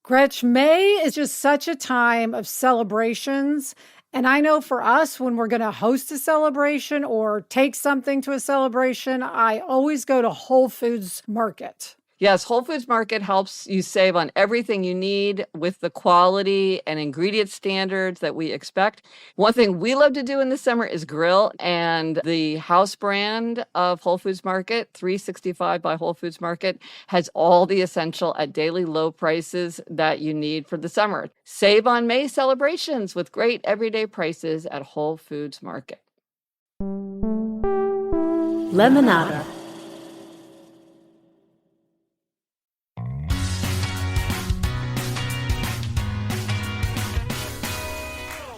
Gretch, May is just such a time of celebrations. And I know for us, when we're going to host a celebration or take something to a celebration, I always go to Whole Foods Market. Yes, Whole Foods Market helps you save on everything you need with the quality and ingredient standards that we expect. One thing we love to do in the summer is grill, and the house brand of Whole Foods Market, 365 by Whole Foods Market, has all the essential at daily low prices that you need for the summer. Save on May celebrations with great everyday prices at Whole Foods Market. Lemonada.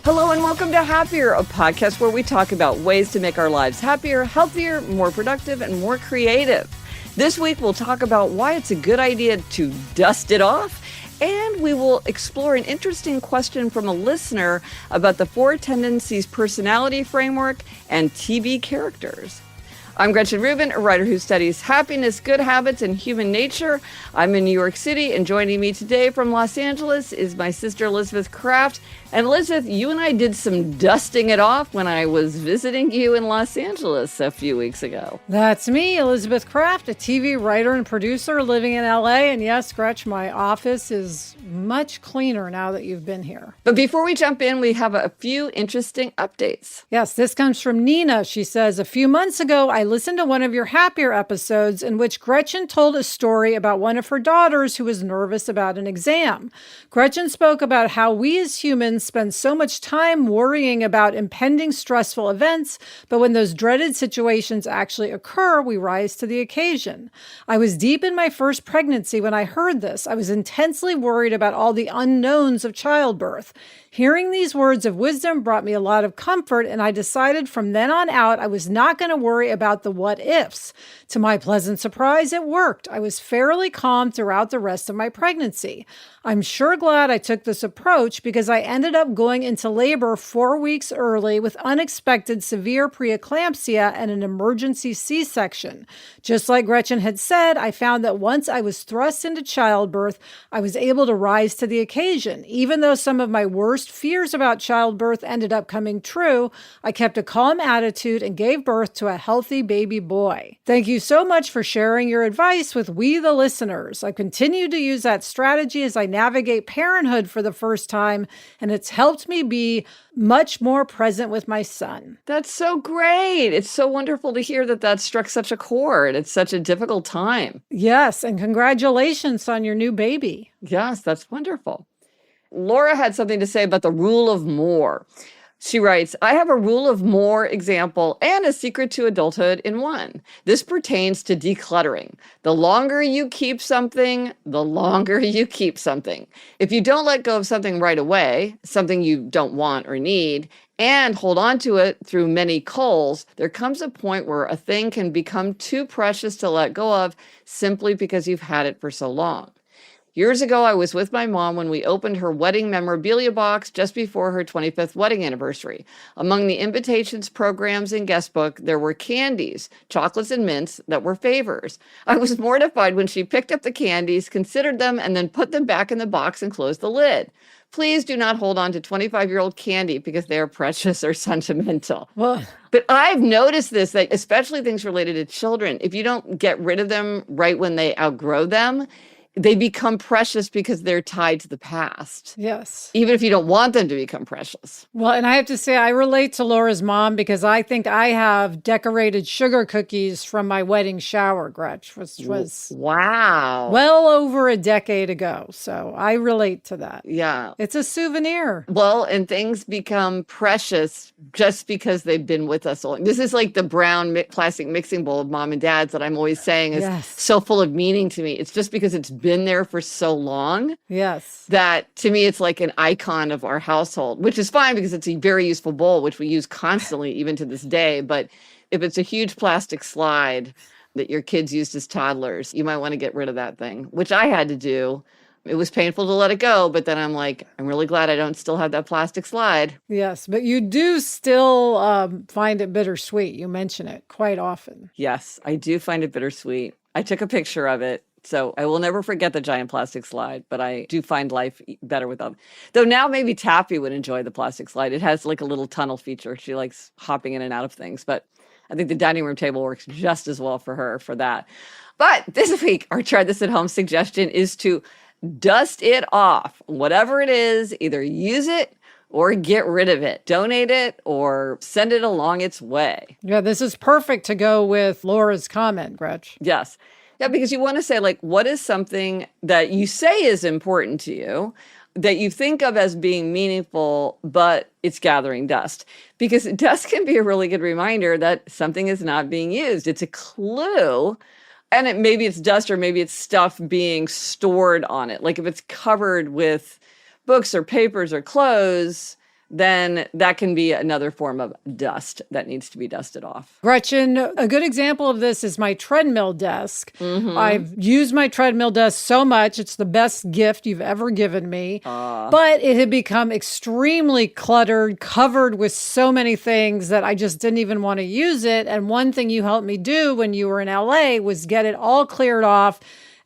Hello and welcome to Happier, a podcast where we talk about ways to make our lives happier, healthier, more productive, and more creative. This week, we'll talk about why it's a good idea to dust it off, and we will explore an interesting question from a listener about the Four Tendencies personality framework and TV characters. I'm Gretchen Rubin, a writer who studies happiness, good habits, and human nature. I'm in New York City, and joining me today from Los Angeles is my sister Elizabeth Kraft. And Elizabeth, you and I did some dusting it off when I was visiting you in Los Angeles a few weeks ago. That's me, Elizabeth Kraft, a TV writer and producer living in LA. And yes, Gretch, my office is much cleaner now that you've been here. But before we jump in, we have a few interesting updates. Yes, this comes from Nina. She says, a few months ago, I listened to one of your Happier episodes in which Gretchen told a story about one of her daughters who was nervous about an exam. Gretchen spoke about how we as humans spend so much time worrying about impending stressful events, but when those dreaded situations actually occur, we rise to the occasion. I was deep in my first pregnancy when I heard this. I was intensely worried about all the unknowns of childbirth. Hearing these words of wisdom brought me a lot of comfort, and I decided from then on out I was not going to worry about the what ifs. To my pleasant surprise, it worked. I was fairly calm throughout the rest of my pregnancy. I'm sure glad I took this approach because I ended up going into labor 4 weeks early with unexpected severe preeclampsia and an emergency C-section. Just like Gretchen had said, I found that once I was thrust into childbirth, I was able to rise to the occasion. Even though some of my worst fears about childbirth ended up coming true, I kept a calm attitude and gave birth to a healthy baby boy. Thank you so much for sharing your advice with we the listeners. I continue to use that strategy as I navigate parenthood for the first time, and it's helped me be much more present with my son. That's so great. It's so wonderful to hear that struck such a chord. It's such a difficult time. Yes, and congratulations on your new baby. Yes, that's wonderful. Laura had something to say about the rule of more. She writes, I have a rule of more example and a secret to adulthood in one. This pertains to decluttering. The longer you keep something, the longer you keep something. If you don't let go of something right away, something you don't want or need, and hold on to it through many culls, there comes a point where a thing can become too precious to let go of simply because you've had it for so long. Years ago, I was with my mom when we opened her wedding memorabilia box just before her 25th wedding anniversary. Among the invitations, programs, and guest book, there were candies, chocolates, and mints that were favors. I was mortified when she picked up the candies, considered them, and then put them back in the box and closed the lid. Please do not hold on to 25-year-old candy because they are precious or sentimental. Well, but I've noticed this, that especially things related to children, if you don't get rid of them right when they outgrow them, they become precious because they're tied to the past. yes. Even if you don't want them to become precious. Well, and I have to say, I relate to Laura's mom because I think I have decorated sugar cookies from my wedding shower, Gretch, which was Wow. well over a decade ago. So I relate to that. Yeah. It's a souvenir. Well, and things become precious just because they've been with us all. This is like the brown plastic mixing bowl of mom and dad's that I'm always saying is Yes. so full of meaning to me. It's just because it's been there for so long Yes. that to me it's like an icon of our household, which is fine because it's a very useful bowl, which we use constantly even to this day. But if it's a huge plastic slide that your kids used as toddlers, you might want to get rid of that thing, which I had to do. It was painful to let it go, but then I'm like, I'm really glad I don't still have that plastic slide. Yes. But you do still find it bittersweet. You mention it quite often. Yes, I do find it bittersweet. I took a picture of it So I will never forget the giant plastic slide, but I do find life better without. Though now maybe Tappy would enjoy the plastic slide. It has like a little tunnel feature. She likes hopping in and out of things, but I think the dining room table works just as well for her for that. But this week, our try this at home suggestion is to dust it off. Whatever it is, either use it or get rid of it, donate it, or send it along its way. Yeah, this is perfect to go with Laura's comment, Gretch. Yes. Yeah, because you want to say, like, what is something that you say is important to you, that you think of as being meaningful, but it's gathering dust? Because dust can be a really good reminder that something is not being used. It's a clue. And maybe it's dust or maybe it's stuff being stored on it. Like if it's covered with books or papers or clothes, then that can be another form of dust that needs to be dusted off. Gretchen, a good example of this is my treadmill desk. I've used my treadmill desk so much. It's the best gift you've ever given me. But it had become extremely cluttered, covered with so many things that I just didn't even want to use it. And one thing you helped me do when you were in LA was get it all cleared off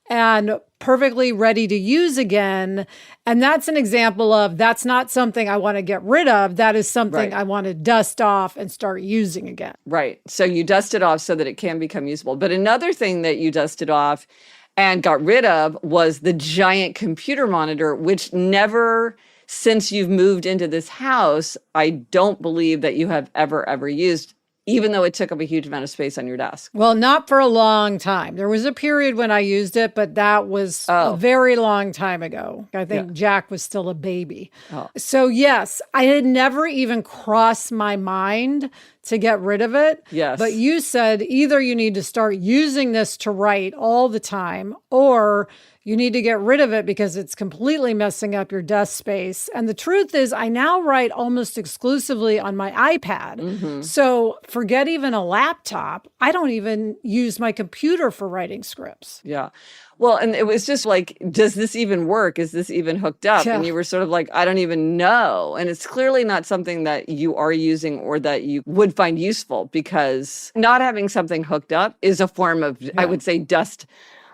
and perfectly ready to use again. And that's an example of that's not something I want to get rid of. That is something I want to dust off and start using again. Right. So you dust it off so that it can become usable. But another thing that you dusted off and got rid of was the giant computer monitor, which never, since you've moved into this house, I don't believe that you have ever used, even though it took up a huge amount of space on your desk. Well, not for a long time. There was a period when I used it, but that was a very long time ago. I think Jack was still a baby. So yes, I had never even crossed my mind to get rid of it. Yes. But you said either you need to start using this to write all the time, or you need to get rid of it because it's completely messing up your desk space. And the truth is, I now write almost exclusively on my iPad. So forget even a laptop. I don't even use my computer for writing scripts. Yeah. Well, and it was just like, does this even work? Is this even hooked up? Yeah. And you were sort of like, I don't even know. And it's clearly not something that you are using or that you would find useful, because not having something hooked up is a form of, I would say, dust.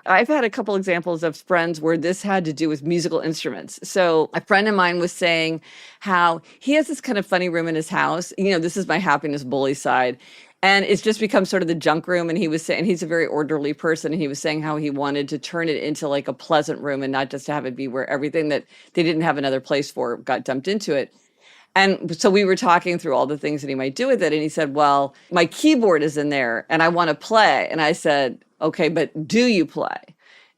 I've had a couple examples of friends where this had to do with musical instruments. So a friend of mine was saying how he has this kind of funny room in his house. You know, this is my happiness bully side. And it's just become sort of the junk room. And he was saying, he's a very orderly person. And he was saying how he wanted to turn it into like a pleasant room and not just to have it be where everything that they didn't have another place for got dumped into it. And so we were talking through all the things that he might do with it. And he said, well, my keyboard is in there and I want to play. And I said, okay, but do you play?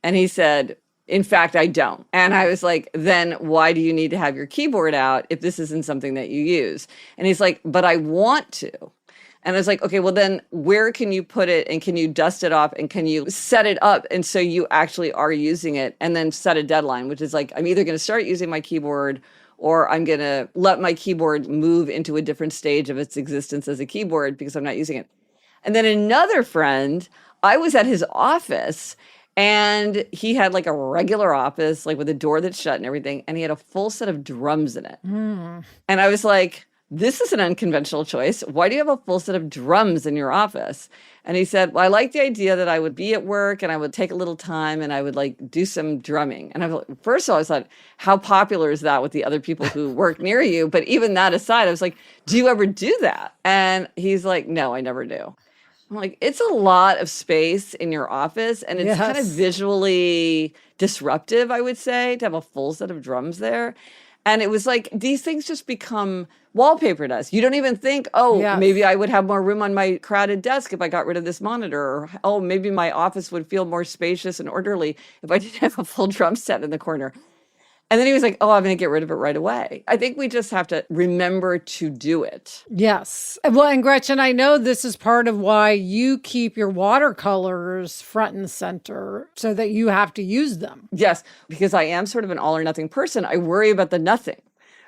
And he said, in fact, I don't. And I was like, then why do you need to have your keyboard out if this isn't something that you use? And he's like, but I want to. And I was like, okay, well then where can you put it, and can you dust it off, and can you set it up and so you actually are using it, and then set a deadline, which is like, I'm either going to start using my keyboard or I'm going to let my keyboard move into a different stage of its existence as a keyboard because I'm not using it. And then another friend, I was at his office and he had like a regular office, like with a door that's shut and everything. And he had a full set of drums in it. And I was like, this is an unconventional choice. Why do you have a full set of drums in your office? And he said, well, I like the idea that I would be at work and I would take a little time and I would like do some drumming. And I was like, first of all, I thought, how popular is that with the other people who work near you? But even that aside, I was like, do you ever do that? And he's like, no, I never do. I'm like, it's a lot of space in your office, and it's kind of visually disruptive, I would say, to have a full set of drums there. And it was like, these things just become wallpaper dust. You don't even think, maybe I would have more room on my crowded desk if I got rid of this monitor. Or, oh, maybe my office would feel more spacious and orderly if I didn't have a full drum set in the corner. And then he was like, oh, I'm going to get rid of it right away. I think we just have to remember to do it. Yes. Well, and Gretchen, I know this is part of why you keep your watercolors front and center so that you have to use them. Yes, because I am sort of an all or nothing person. I worry about the nothing.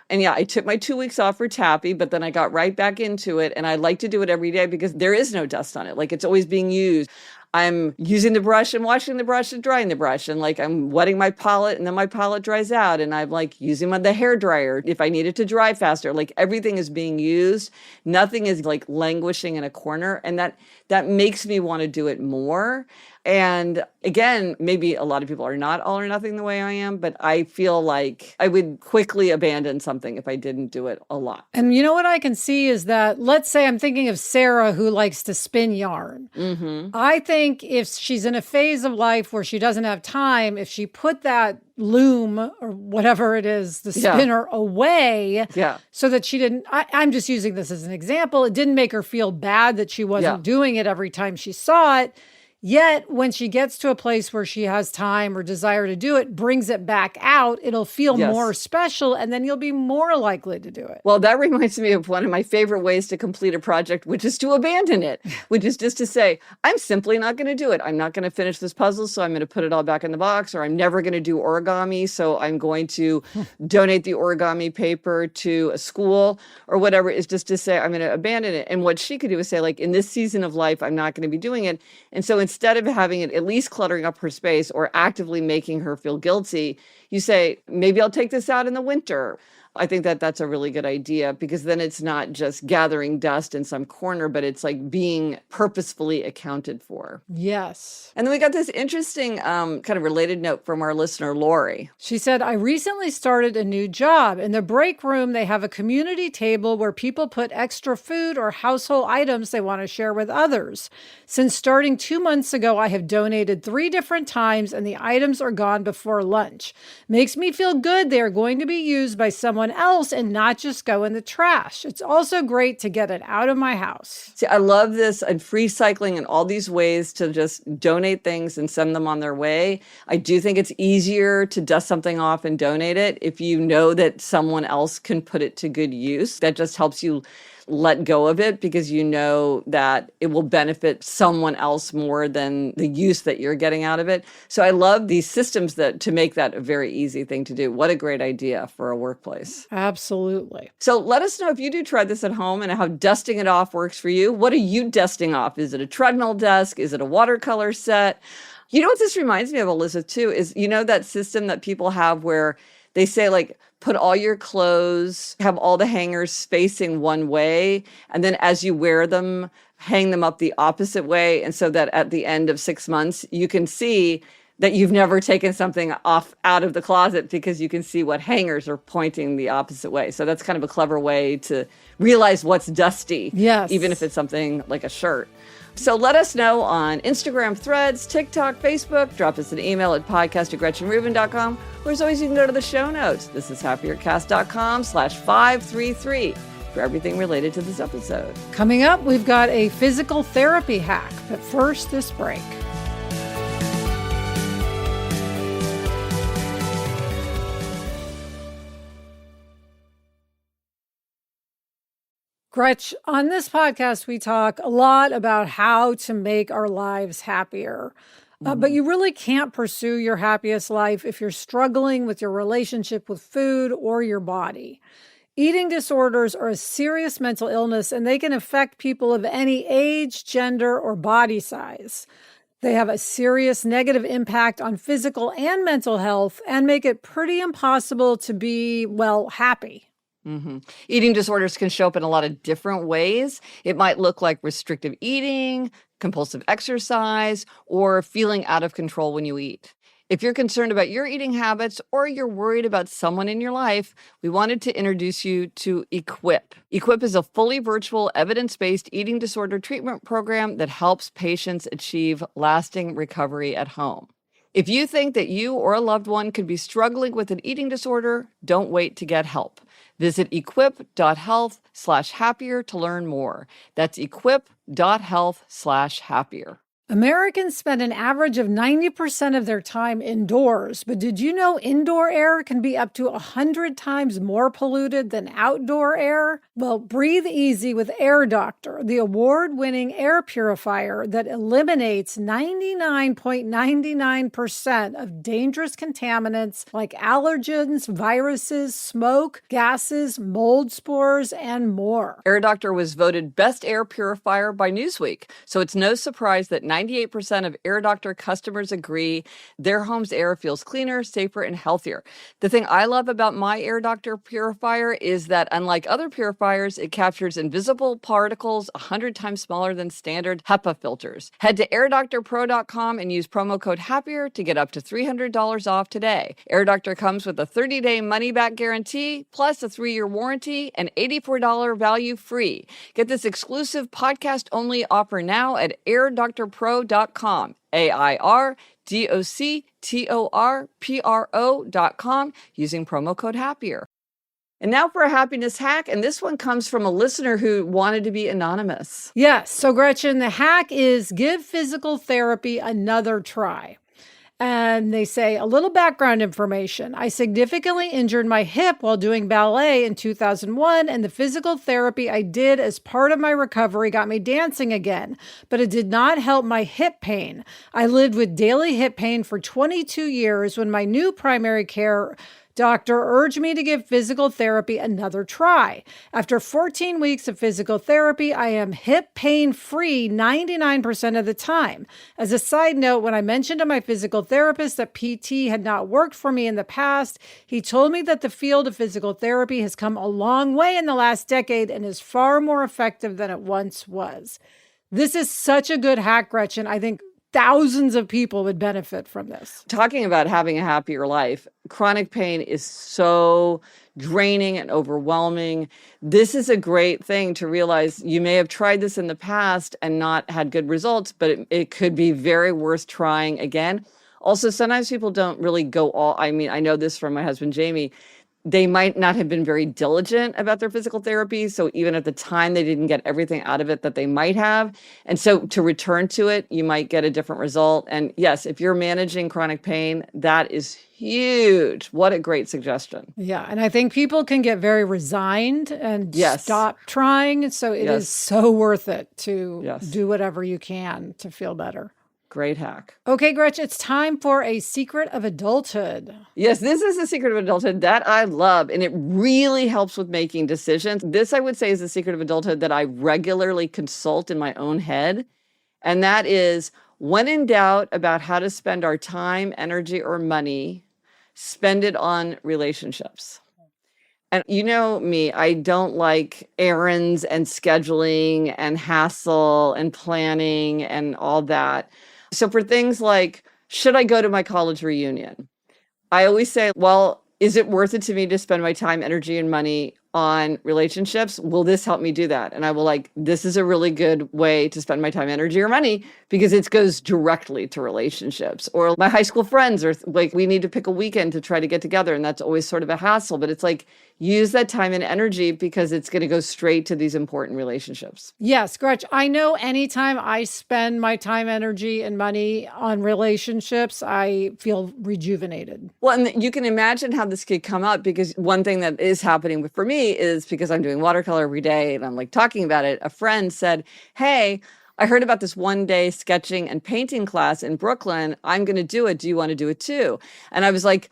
And yeah, I took my 2 weeks off for Tappy, but then I got right back into it. And I like to do it every day because there is no dust on it. Like, it's always being used. I'm using the brush and washing the brush and drying the brush. And like, I'm wetting my palette and then my palette dries out. And I'm like using the hair dryer if I need it to dry faster. Like, everything is being used. Nothing is like languishing in a corner. And that makes me want to do it more. And again, maybe a lot of people are not all or nothing the way I am, but I feel like I would quickly abandon something if I didn't do it a lot. And you know what I can see is that, let's say I'm thinking of Sarah who likes to spin yarn. I think if she's in a phase of life where she doesn't have time, if she put that loom or whatever it is, the spinner away so that she didn't, I'm just using this as an example. It didn't make her feel bad that she wasn't doing it every time she saw it. Yet when she gets to a place where she has time or desire to do it, brings it back out, it'll feel more special, and then you'll be more likely to do it. Well, that reminds me of one of my favorite ways to complete a project, which is to abandon it, which is just to say, I'm simply not going to do it. I'm not going to finish this puzzle, so I'm going to put it all back in the box, or I'm never going to do origami, so I'm going to donate the origami paper to a school, or whatever. Is just to say, I'm going to abandon it. And what she could do is say, like, in this season of life, I'm not going to be doing it. And so instead of having it at least cluttering up her space or actively making her feel guilty, you say, maybe I'll take this out in the winter. I think that that's a really good idea, because then it's not just gathering dust in some corner, but it's like being purposefully accounted for. Yes. And then we got this interesting kind of related note from our listener, Lori. She said, I recently started a new job. In the break room, they have a community table where people put extra food or household items they want to share with others. Since starting 2 months ago, I have donated 3 different times and the items are gone before lunch. Makes me feel good they are going to be used by someone else and not just go in the trash. It's also great to get it out of my house. See, I love this, and free cycling and all these ways to just donate things and send them on their way. I do think it's easier to dust something off and donate it if you know that someone else can put it to good use. That just helps you let go of it, because you know that it will benefit someone else more than the use that you're getting out of it. So I love these systems that to make that a very easy thing to do. What a great idea for a workplace. Absolutely. So let us know if you do try this at home and how dusting it off works for you. What are you dusting off? Is it a treadmill desk? Is it a watercolor set? You know what this reminds me of, Elizabeth, too, is, you know, that system that people have where they say, like, put all your clothes, have all the hangers facing one way, and then as you wear them, hang them up the opposite way. And so that at the end of 6 months, you can see that you've never taken something off out of the closet, because you can see what hangers are pointing the opposite way. So that's kind of a clever way to realize what's dusty, even if it's something like a shirt. So let us know on Instagram, Threads, TikTok, Facebook. Drop us an email at podcast@gretchenrubin.com. Or as always, you can go to the show notes. This is happiercast.com/533 for everything related to this episode. Coming up, we've got a physical therapy hack. But first, this break. Gretch, on this podcast, we talk a lot about how to make our lives happier. But you really can't pursue your happiest life if you're struggling with your relationship with food or your body. Eating disorders are a serious mental illness, and they can affect people of any age, gender, or body size. They have a serious negative impact on physical and mental health and make it pretty impossible to be, well, happy. Eating disorders can show up in a lot of different ways. It might look like restrictive eating, compulsive exercise, or feeling out of control when you eat. If you're concerned about your eating habits or you're worried about someone in your life, we wanted to introduce you to Equip. Equip is a fully virtual, evidence-based eating disorder treatment program that helps patients achieve lasting recovery at home. If you think that you or a loved one could be struggling with an eating disorder, don't wait to get help. Visit equip.health/happier to learn more. That's equip.health/happier. Americans spend an average of 90% of their time indoors, but did you know indoor air can be up to 100 times more polluted than outdoor air? Well, breathe easy with Air Doctor, the award-winning air purifier that eliminates 99.99% of dangerous contaminants like allergens, viruses, smoke, gases, mold spores, and more. Air Doctor was voted best air purifier by Newsweek, so it's no surprise that 98% of Air Doctor customers agree their home's air feels cleaner, safer, and healthier. The thing I love about my Air Doctor purifier is that unlike other purifiers, it captures invisible particles 100 times smaller than standard HEPA filters. Head to airdoctorpro.com and use promo code HAPPIER to get up to $300 off today. Air Doctor comes with a 30-day money-back guarantee, plus a 3-year warranty, and $84 value free. Get this exclusive podcast-only offer now at airdoctorpro.com. airdoctorpro.com using promo code HAPPIER. And now for a happiness hack, and this one comes from a listener who wanted to be anonymous. Yes. So, Gretchen, the hack is give physical therapy another try. And they say, a little background information. I significantly injured my hip while doing ballet in 2001, and the physical therapy I did as part of my recovery got me dancing again, but it did not help my hip pain. I lived with daily hip pain for 22 years when my new primary care doctor urged me to give physical therapy another try. After 14 weeks of physical therapy, I am hip pain free 99% of the time. As a side note, when I mentioned to my physical therapist that PT had not worked for me in the past, he told me that the field of physical therapy has come a long way in the last decade and is far more effective than it once was. This is such a good hack, Gretchen. I think thousands of people would benefit from this. Talking about having a happier life, chronic pain is so draining and overwhelming. This is a great thing to realize. You may have tried this in the past and not had good results, but it could be very worth trying again. Also, sometimes people don't really go all, I know this from my husband, Jamie. They might not have been very diligent about their physical therapy. So even at the time, they didn't get everything out of it that they might have. And so to return to it, you might get a different result. And yes, if you're managing chronic pain, that is huge. What a great suggestion. Yeah. And I think people can get very resigned and stop trying. So it is so worth it to do whatever you can to feel better. Great hack. Okay, Gretchen, it's time for a secret of adulthood. Yes, this is a secret of adulthood that I love, and it really helps with making decisions. This, I would say, is the secret of adulthood that I regularly consult in my own head. And that is, when in doubt about how to spend our time, energy, or money, spend it on relationships. And you know me, I don't like errands and scheduling and hassle and planning and all that. So for things like, should I go to my college reunion? I always say, well, is it worth it to me to spend my time, energy, and money on relationships? Will this help me do that? And I will this is a really good way to spend my time, energy, or money because it goes directly to relationships. Or my high school friends are we need to pick a weekend to try to get together. And that's always sort of a hassle, but it's use that time and energy because it's going to go straight to these important relationships. Yes, Gretch, I know anytime I spend my time, energy, and money on relationships, I feel rejuvenated. Well, and you can imagine how this could come up because one thing that is happening for me is because I'm doing watercolor every day and I'm talking about it. A friend said, hey, I heard about this 1-day sketching and painting class in Brooklyn. I'm going to do it. Do you want to do it too? And I was like,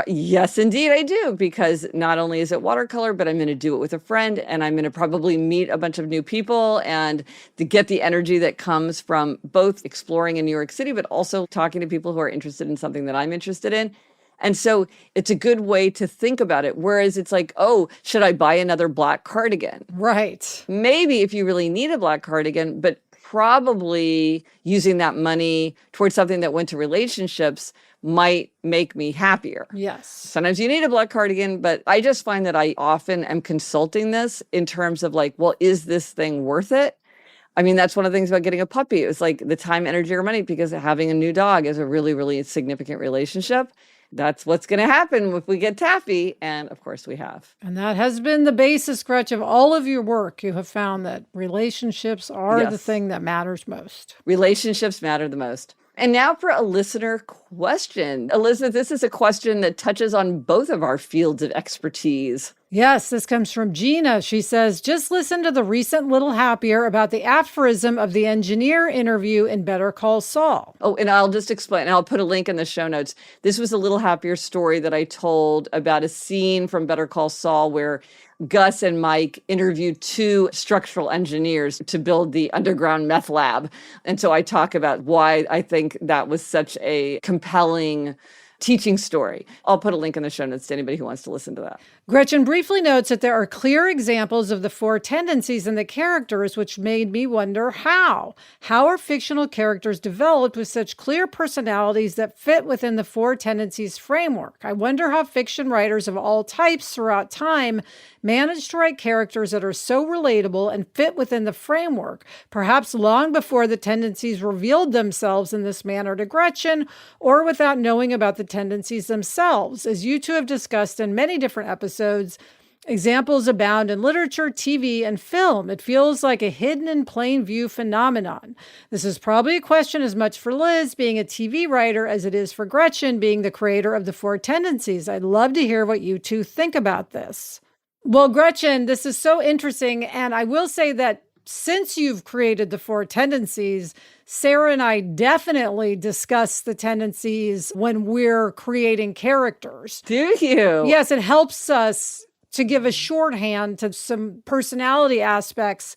yes, indeed, I do, because not only is it watercolor, but I'm going to do it with a friend and I'm going to probably meet a bunch of new people and to get the energy that comes from both exploring in New York City, but also talking to people who are interested in something that I'm interested in. And so it's a good way to think about it. Whereas it's oh, should I buy another black cardigan? Right. Maybe if you really need a black cardigan, but probably using that money towards something that went to relationships might make me happier. Yes. Sometimes you need a black cardigan, but I just find that I often am consulting this in terms of well, is this thing worth it? I mean, that's one of the things about getting a puppy. It's the time, energy, or money, because having a new dog is a really, really significant relationship. That's what's going to happen if we get taffy. And of course we have. And that has been the basis, Gretch, of all of your work. You have found that relationships are the thing that matters most. Relationships matter the most. And now for a listener question. Elizabeth, this is a question that touches on both of our fields of expertise. Yes, this comes from Gina. She says, just listen to the recent Little Happier about the aphorism of the engineer interview in Better Call Saul. Oh, and I'll just explain, and I'll put a link in the show notes. This was a Little Happier story that I told about a scene from Better Call Saul where Gus and Mike interviewed two structural engineers to build the underground meth lab. And so I talk about why I think that was such a compelling teaching story. I'll put a link in the show notes to anybody who wants to listen to that. Gretchen briefly notes that there are clear examples of the four tendencies in the characters, which made me wonder how. How are fictional characters developed with such clear personalities that fit within the four tendencies framework? I wonder how fiction writers of all types throughout time manage to write characters that are so relatable and fit within the framework, perhaps long before the tendencies revealed themselves in this manner to Gretchen, or without knowing about the tendencies themselves. As you two have discussed in many different episodes, examples abound in literature, TV, and film. It feels like a hidden in plain view phenomenon. This is probably a question as much for Liz, being a TV writer, as it is for Gretchen, being the creator of the Four Tendencies. I'd love to hear what you two think about this. Well, Gretchen, this is so interesting. And I will say that since you've created the Four Tendencies, Sarah and I definitely discuss the tendencies when we're creating characters. Do you? Yes, it helps us to give a shorthand to some personality aspects.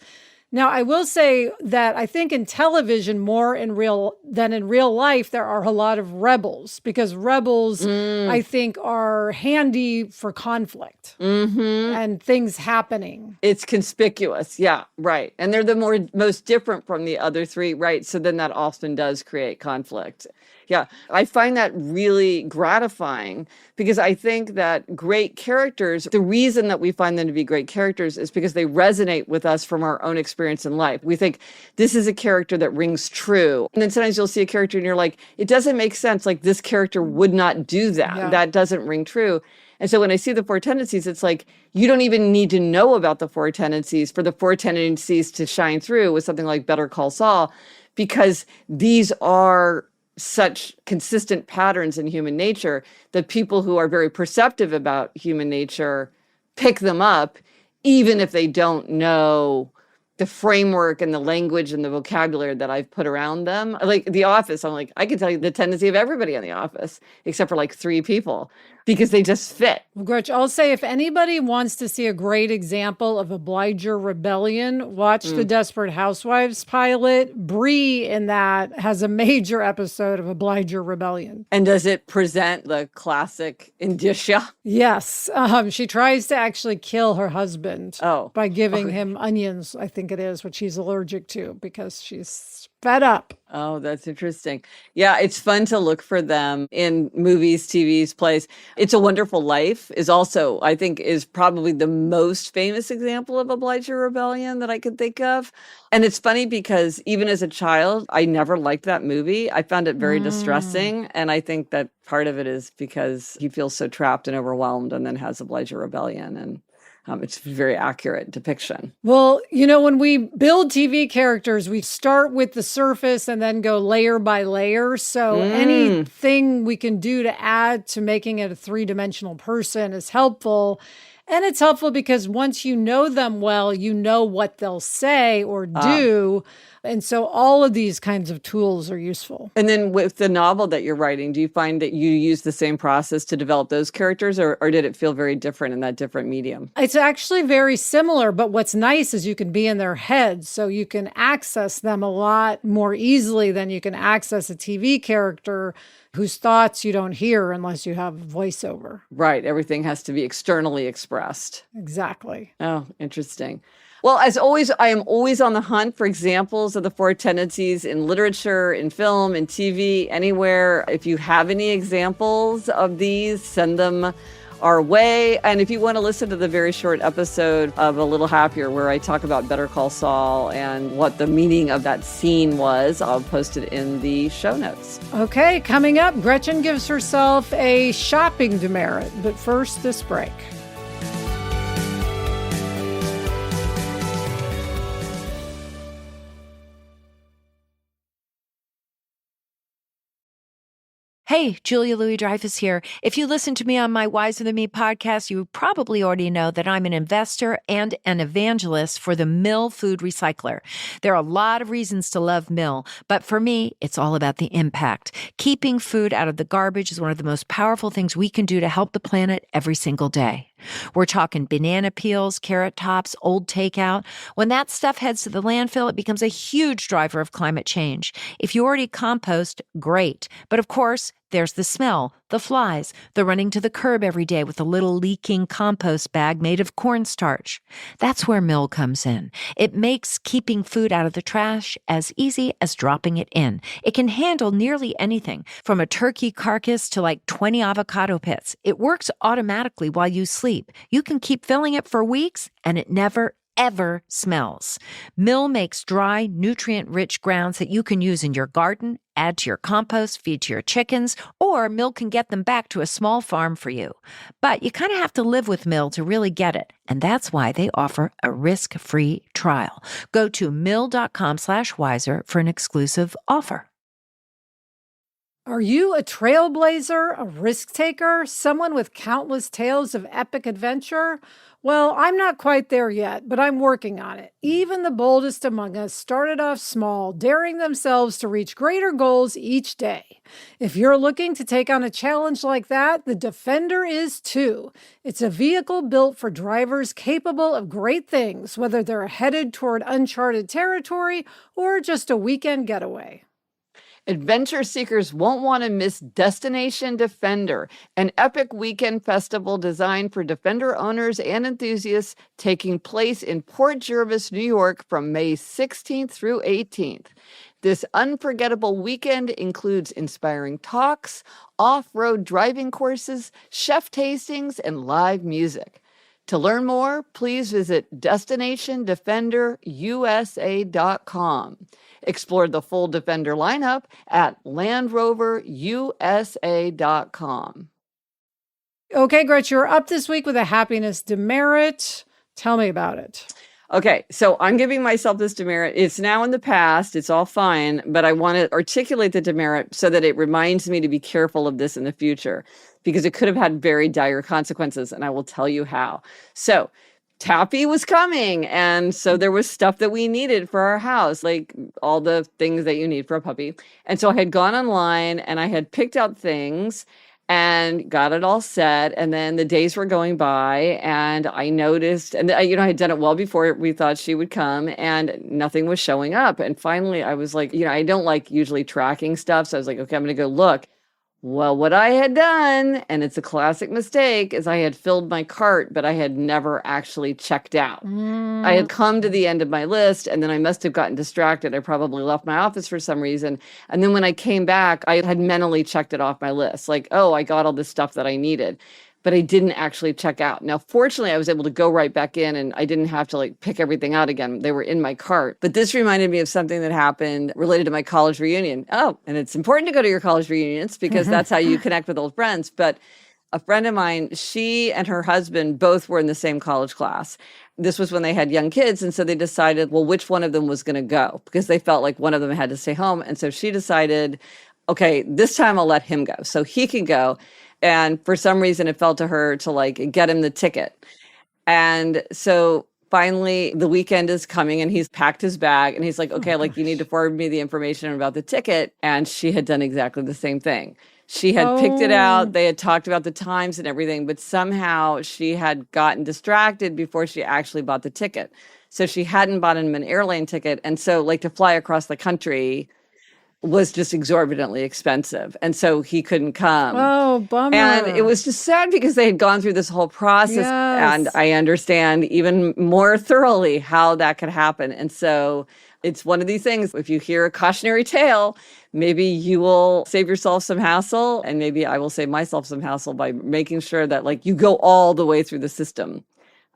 Now, I will say that I think in television more in real life, there are a lot of rebels, because rebels, I think, are handy for conflict and things happening. It's conspicuous. Yeah, right. And they're the most different from the other three, right? So then that often does create conflict. Yeah, I find that really gratifying, because I think that great characters, the reason that we find them to be great characters is because they resonate with us from our own experience in life. We think this is a character that rings true. And then sometimes you'll see a character and you're like, it doesn't make sense. Like, this character would not do that. Yeah. That doesn't ring true. And so when I see the Four Tendencies, it's like, you don't even need to know about the Four Tendencies for the Four Tendencies to shine through with something like Better Call Saul, because these are such consistent patterns in human nature that people who are very perceptive about human nature pick them up, even if they don't know the framework and the language and the vocabulary that I've put around them. Like The Office, I'm like, I can tell you the tendency of everybody in The Office, except for like 3 people, because they just fit. Well, Gretch, I'll say if anybody wants to see a great example of obliger rebellion, watch the Desperate Housewives pilot. Bree in that has a major episode of obliger rebellion. And does it present the classic indicia? Yes. She tries to actually kill her husband by giving him onions, I think it is, which he's allergic to, because she's fed up. Oh, that's interesting. Yeah, it's fun to look for them in movies, TVs, plays. It's a Wonderful Life is also, I think, is probably the most famous example of obliger rebellion that I could think of. And it's funny because even as a child, I never liked that movie. I found it very distressing. And I think that part of it is because he feels so trapped and overwhelmed and then has obliger rebellion. And it's a very accurate depiction. Well, when we build TV characters, we start with the surface and then go layer by layer. So anything we can do to add to making it a 3-dimensional person is helpful. And it's helpful because once you know them well, you know what they'll say or do. And so all of these kinds of tools are useful. And then with the novel that you're writing, do you find that you use the same process to develop those characters, or did it feel very different in that different medium? It's actually very similar, but what's nice is you can be in their heads, so you can access them a lot more easily than you can access a TV character whose thoughts you don't hear unless you have voiceover. Right. Everything has to be externally expressed. Exactly. Oh, interesting. Well, as always, I am always on the hunt for examples of the Four Tendencies in literature, in film, in TV, anywhere. If you have any examples of these, send them our way. And if you want to listen to the very short episode of A Little Happier, where I talk about Better Call Saul and what the meaning of that scene was, I'll post it in the show notes. Okay, coming up, Gretchen gives herself a shopping demerit. But first, this break. Hey, Julia Louis-Dreyfus here. If you listen to me on my Wiser Than Me podcast, you probably already know that I'm an investor and an evangelist for the Mill Food Recycler. There are a lot of reasons to love Mill, but for me, it's all about the impact. Keeping food out of the garbage is one of the most powerful things we can do to help the planet every single day. We're talking banana peels, carrot tops, old takeout. When that stuff heads to the landfill, it becomes a huge driver of climate change. If you already compost, great. But of course, there's the smell, the flies, the running to the curb every day with a little leaking compost bag made of cornstarch. That's where Mill comes in. It makes keeping food out of the trash as easy as dropping it in. It can handle nearly anything, from a turkey carcass to like 20 avocado pits. It works automatically while you sleep. You can keep filling it for weeks, and it never ever smells. Mill makes dry, nutrient-rich grounds that you can use in your garden, add to your compost, feed to your chickens, or Mill can get them back to a small farm for you. But you kind of have to live with Mill to really get it, and that's why they offer a risk-free trial. Go to mill.com/wiser for an exclusive offer. Are you a trailblazer, a risk taker, someone with countless tales of epic adventure? Well, I'm not quite there yet, but I'm working on it. Even the boldest among us started off small, daring themselves to reach greater goals each day. If you're looking to take on a challenge like that, the Defender is too. It's a vehicle built for drivers capable of great things, whether they're headed toward uncharted territory or just a weekend getaway. Adventure seekers won't want to miss Destination Defender, an epic weekend festival designed for Defender owners and enthusiasts, taking place in Port Jervis, New York from May 16th through 18th. This unforgettable weekend includes inspiring talks, off-road driving courses, chef tastings, and live music. To learn more, please visit DestinationDefenderUSA.com. Explore the full Defender lineup at LandRoverUSA.com. Okay, Gretch, you're up this week with a happiness demerit. Tell me about it. Okay, so I'm giving myself this demerit. It's now in the past. It's all fine, but I want to articulate the demerit so that it reminds me to be careful of this in the future, because it could have had very dire consequences, and I will tell you how. So Tappy was coming, and so there was stuff that we needed for our house, like all the things that you need for a puppy. And so I had gone online, and I had picked out things and got it all set. And then the days were going by, and I noticed, and I had done it well before we thought she would come, and nothing was showing up. And finally I was like, I don't like usually tracking stuff. So I was like, okay, I'm going to go look. Well, what I had done, and it's a classic mistake, is I had filled my cart, but I had never actually checked out. I had come to the end of my list, and then I must have gotten distracted. I probably left my office for some reason. And then when I came back, I had mentally checked it off my list. Like, oh, I got all this stuff that I needed, but I didn't actually check out. Now, fortunately, I was able to go right back in, and I didn't have to pick everything out again. They were in my cart. But this reminded me of something that happened related to my college reunion. Oh, and it's important to go to your college reunions because that's how you connect with old friends. But a friend of mine, she and her husband both were in the same college class. This was when they had young kids. And so they decided, well, which one of them was going to go, because they felt like one of them had to stay home. And so she decided, okay, this time I'll let him go so he can go. And for some reason, it fell to her to get him the ticket. And so finally the weekend is coming, and he's packed his bag, and he's like, okay, you need to forward me the information about the ticket. And she had done exactly the same thing. She had picked it out. They had talked about the times and everything, but somehow she had gotten distracted before she actually bought the ticket. So she hadn't bought him an airline ticket. And so to fly across the country was just exorbitantly expensive. And so he couldn't come. Oh, bummer. And it was just sad because they had gone through this whole process. Yes. And I understand even more thoroughly how that could happen. And so it's one of these things. If you hear a cautionary tale, maybe you will save yourself some hassle. And maybe I will save myself some hassle by making sure that you go all the way through the system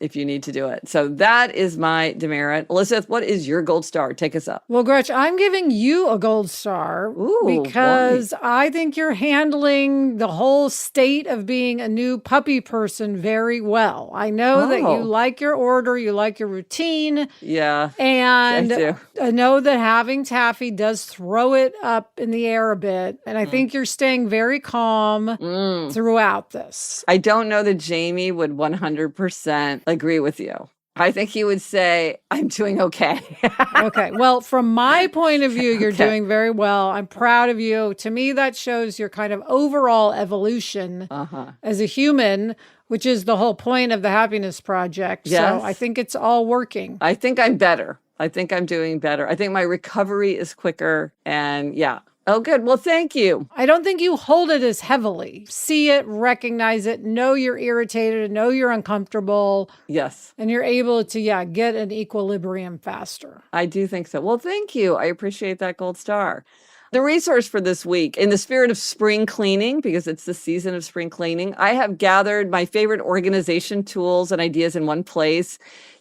if you need to do it. So that is my demerit. Elizabeth, what is your gold star? Take us up. Well, Gretch, I'm giving you a gold star because I think you're handling the whole state of being a new puppy person very well. I know that you like your order, you like your routine. Yeah, And I do. I know that having taffy does throw it up in the air a bit. And I think you're staying very calm throughout this. I don't know that Jamie would 100% agree with you. I think he would say, I'm doing okay. Okay. Well, from my point of view, you're Okay. doing very well. I'm proud of you. To me, that shows your kind of overall evolution as a human, which is the whole point of the Happiness Project. Yes. So I think it's all working. I think I'm better. I think I'm doing better. I think my recovery is quicker. And yeah. Oh, good. Well, thank you. I don't think you hold it as heavily. See it, recognize it, know you're irritated, know you're uncomfortable, Yes, and you're able to, get an equilibrium faster. I do think so. Well, thank you. I appreciate that gold star. The resource for this week, in the spirit of spring cleaning, because it's the season of spring cleaning, I have gathered my favorite organization tools and ideas in one place.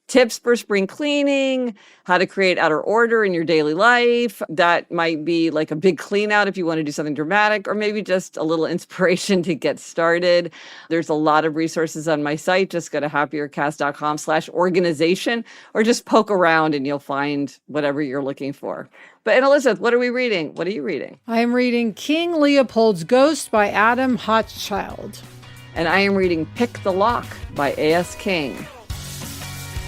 Tips for spring cleaning, how to create outer order in your daily life. That might be like a big clean out if you want to do something dramatic, or maybe just a little inspiration to get started. There's a lot of resources on my site. Just go to happiercast.com/organization, or just poke around and you'll find whatever you're looking for. But and Elizabeth, what are we reading? What are you reading? I am reading King Leopold's Ghost by Adam Hochschild. And I am reading Pick the Lock by A.S. King.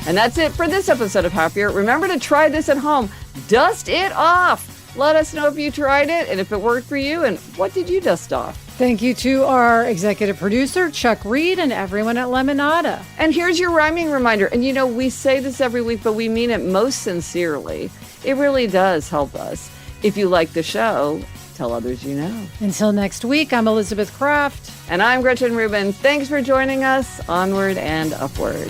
And that's it for this episode of Happier. Remember to try this at home. Dust it off. Let us know if you tried it and if it worked for you, and what did you dust off? Thank you to our executive producer, Chuck Reed, and everyone at Lemonada. And here's your rhyming reminder. And you know, we say this every week, but we mean it most sincerely. It really does help us. If you like the show, tell others you know. Until next week, I'm Elizabeth Kraft. And I'm Gretchen Rubin. Thanks for joining us. Onward and upward.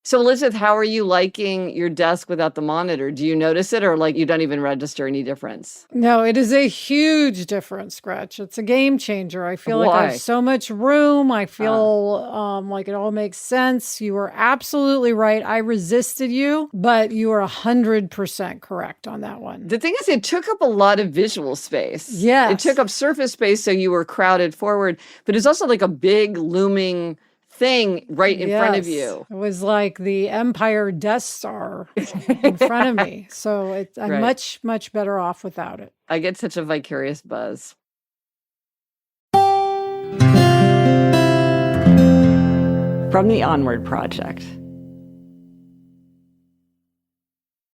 So, Elizabeth, how are you liking your desk without the monitor? Do you notice it, or like you don't even register any difference? No, it is a huge difference, Gretch. It's a game changer. I feel like I Why? have so much room. I feel like it all makes sense. You were absolutely right. I resisted you, but you are 100% correct on that one. The thing is, it took up a lot of visual space. Yes. It took up surface space, so you were crowded forward, but it's also like a big looming thing right in front of Yes. you. It was like the Empire Death Star in front of me. So I'm Right. much, much better off without it. I get such a vicarious buzz. From the Onward Project.